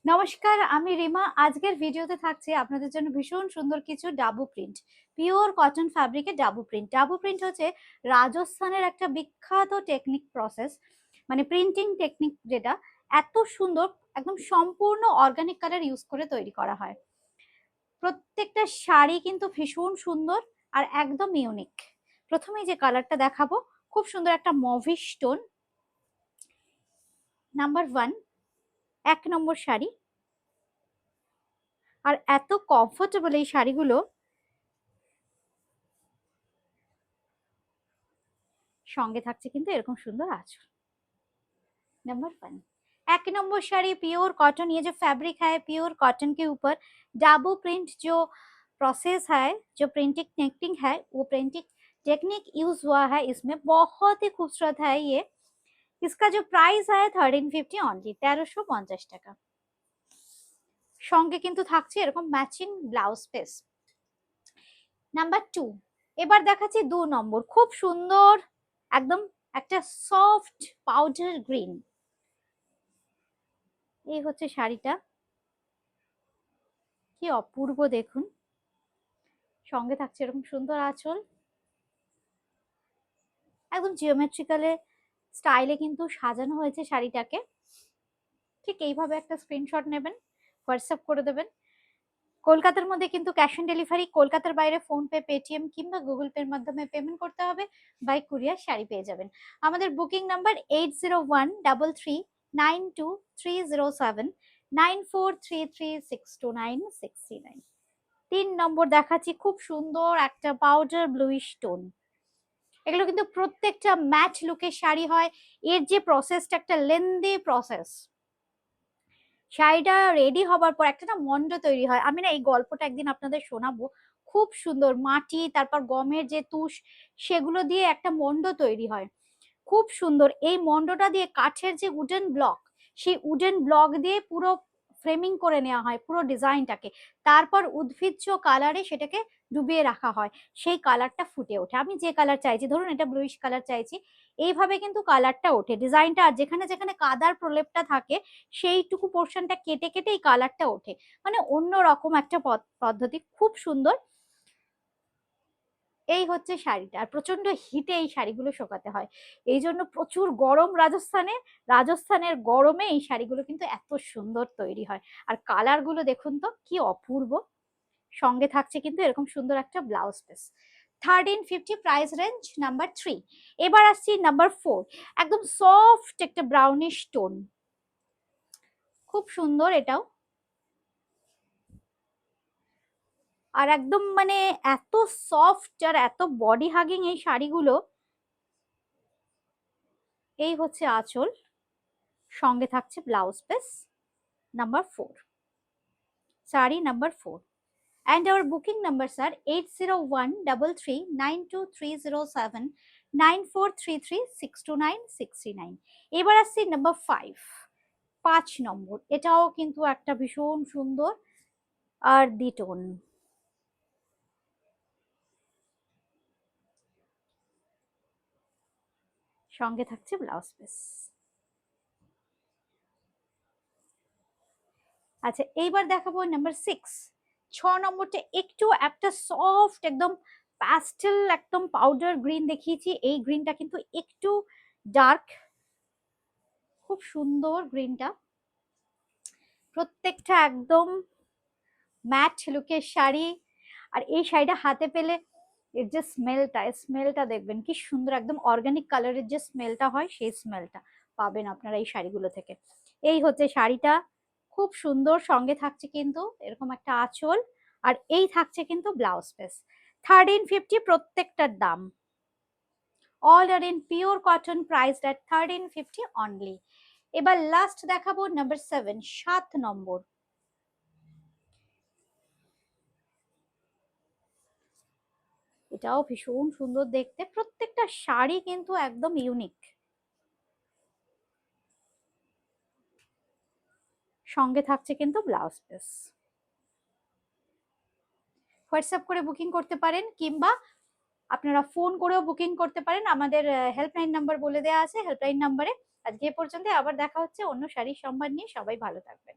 নমস্কার, আমি রিমা। আজকের ভিডিওতে থাকছে আপনাদের জন্য ভীষণ সুন্দর কিছু ডাবু প্রিন্ট, পিওর কটন ফ্যাব্রিকের ডাবু প্রিন্ট। ডাবু প্রিন্ট হচ্ছে রাজস্থানের একটা বিখ্যাত টেকনিক প্রসেস, মানে প্রিন্টিং টেকনিক, যেটা এত সুন্দর, একদম সম্পূর্ণ অর্গানিক কালার ইউজ করে তৈরি করা হয়। প্রত্যেকটা শাড়ি কিন্তু ভীষণ সুন্দর আর একদম ইউনিক। প্রথমেই যে কালারটা দেখাবো, খুব সুন্দর একটা mauvish tone, number 1, 1 number sari. আর এত কমফোর্টেবল এই শাড়িগুলো, সঙ্গে থাকছে কিন্তু এরকম সুন্দর आंचल। Number 1, 1 number sari pure cotton. ये जो फैब्रिक है प्योर कॉटन के ऊपर डाबू प्रिंट जो प्रोसेस है, जो प्रिंटिंग टेक्निक है, वो प्रिंटिंग टेक्निक यूज हुआ है इसमें। बहुत ही खूबसूरत है ये। इसका जो प्राइस है 1350 অনলি, 1350 টাকা। সঙ্গে কিন্তু থাকছে এরকম ম্যাচিং ব্লাউজ পিস। নাম্বার 2, এবার দেখাচ্ছি 2 নম্বর, খুব সুন্দর একদম একটা সফট পাউডার গ্রিন। এই হচ্ছে শাড়িটা, কি অপূর্ব দেখুন। সঙ্গে থাকছে এরকম সুন্দর আঁচল, একদম জিওমেট্রিক্যালে স্টাইলে কিন্তু সাজানো হয়েছে শাড়িটাকে। ঠিক এইভাবে একটা স্ক্রিনশট নেবেন, হোয়াটসঅ্যাপ করে দেবেন। কলকাতার মধ্যে কিন্তু ক্যাশ অন ডেলিভারি, কলকাতার বাইরে ফোনপে, পেটিএম কিংবা গুগল পের মাধ্যমে পেমেন্ট করতে হবে। বাই কুরিয়ার শাড়ি পেয়ে যাবেন। আমাদের বুকিং নাম্বার 8013392307, 9433629639। 3 নম্বর দেখাচ্ছি, খুব সুন্দর একটা পাউডার ব্লুইশ টোন। এগুলো কিন্তু প্রত্যেকটা ম্যাচ লুকের শাড়ি হয়। এর যে প্রসেসটা, একটা লেন্দি প্রসেস। শাড়িটা রেডি হবার পর একটা না মন্ড তৈরি হয়। আমি না এই গল্পটা একদিন আপনাদের শোনাবো। খুব সুন্দর মাটি, তারপর গমের যে তুষ, সেগুলো দিয়ে একটা মন্ড তৈরি হয়। খুব সুন্দর। এই মন্ডটা দিয়ে কাঠের যে উডেন ব্লক, সেই উডেন ব্লক দিয়ে পুরো ফ্রেমিং করে নেওয়া হয় পুরো ডিজাইনটাকে। তারপর উদ্ভিজ্জ কালারে সেটাকে ডুবিয়ে রাখা হয়, সেই কালারটা ফুটে ওঠে। আমি যে কালার চাইছি, ধরুন এটা ব্লুইশ কালার চাইছি, এইভাবে কিন্তু কালারটা ওঠে ডিজাইনটা। আর যেখানে যেখানে কাদার প্রলেপটা থাকে, সেইটুকু পোর্শনটা কেটে কেটে এই কালারটা ওঠে। মানে অন্য রকম একটা পদ্ধতি, খুব সুন্দর। এই হচ্ছে শাড়িটা। আর প্রচন্ড হিটে এই শাড়িগুলো শোকাতে হয়, এই জন্য প্রচুর গরম রাজস্থানে। রাজস্থানের গরমে এই শাড়িগুলো কিন্তু এত সুন্দর তৈরি হয়। আর কালার গুলো দেখুন তো কি অপূর্ব। সঙ্গে থাকছে কিন্তু এরকম সুন্দর একটা blouse piece. 1350 price range. Number 3, এবার আসছি নাম্বার 4, একদম সফট একটা ব্রাউনিশ টোন, খুব সুন্দর এটাও। আর একদম মানে এত সফট আর এত বডি হাগিং এই শাড়িগুলো। এই হচ্ছে আঁচল, সঙ্গে থাকছে blouse piece. Number 4, sari number 4। And our booking numbers are 8013392307, 9433629639। এবার আসছি নাম্বার 5, 5 নম্বর। এটাও কিন্তু একটা ভীষণ সুন্দর আর দ্বিটোন। সঙ্গে থাকছে ব্লাউজ পিস। আচ্ছা, এইবার দেখাবো নাম্বার 6, 6 নম্বরটা একটু একটা সফট একদম প্যাস্টেল, একদম পাউডার গ্রিন দেখিয়েছি। এই গ্রিনটা কিন্তু একটু ডার্ক, খুব সুন্দর গ্রিনটা। প্রত্যেকটা একদম ম্যাট লুকের শাড়ি। আর এই শাড়িটা হাতে পেলে এর যে স্মেলটা দেখবেন কি সুন্দর, একদম অর্গানিক কালারের যে স্মেলটা হয়, সেই স্মেলটা পাবেন আপনারা এই শাড়িগুলো থেকে। এই হচ্ছে শাড়িটা, খুব সুন্দর। সঙ্গে থাকছে কিন্তু এরকম একটা আঁচল, আর এই থাকছে কিন্তু ব্লাউজ পিস। 1350 প্রত্যেকটার দাম। All are in pure cotton, priced at 1350 only. এবার লাস্ট দেখাবো নাম্বার 7, 7 নম্বর। এটাও ভীষণ সুন্দর দেখতে, প্রত্যেকটা শাড়ি কিন্তু একদম ইউনিক। সঙ্গে থাকছে কিন্তু ব্লাউজ পিস। হোয়াটসঅ্যাপ করে বুকিং করতে পারেন, কিংবা আপনারা ফোন করেও বুকিং করতে পারেন। আমাদের হেল্পলাইন নাম্বার বলে দেওয়া আছে, হেল্পলাইন নাম্বারে। আজকে এ পর্যন্ত, আবার দেখা হচ্ছে অন্য শাড়ির সম্মান নিয়ে। সবাই ভালো থাকবেন।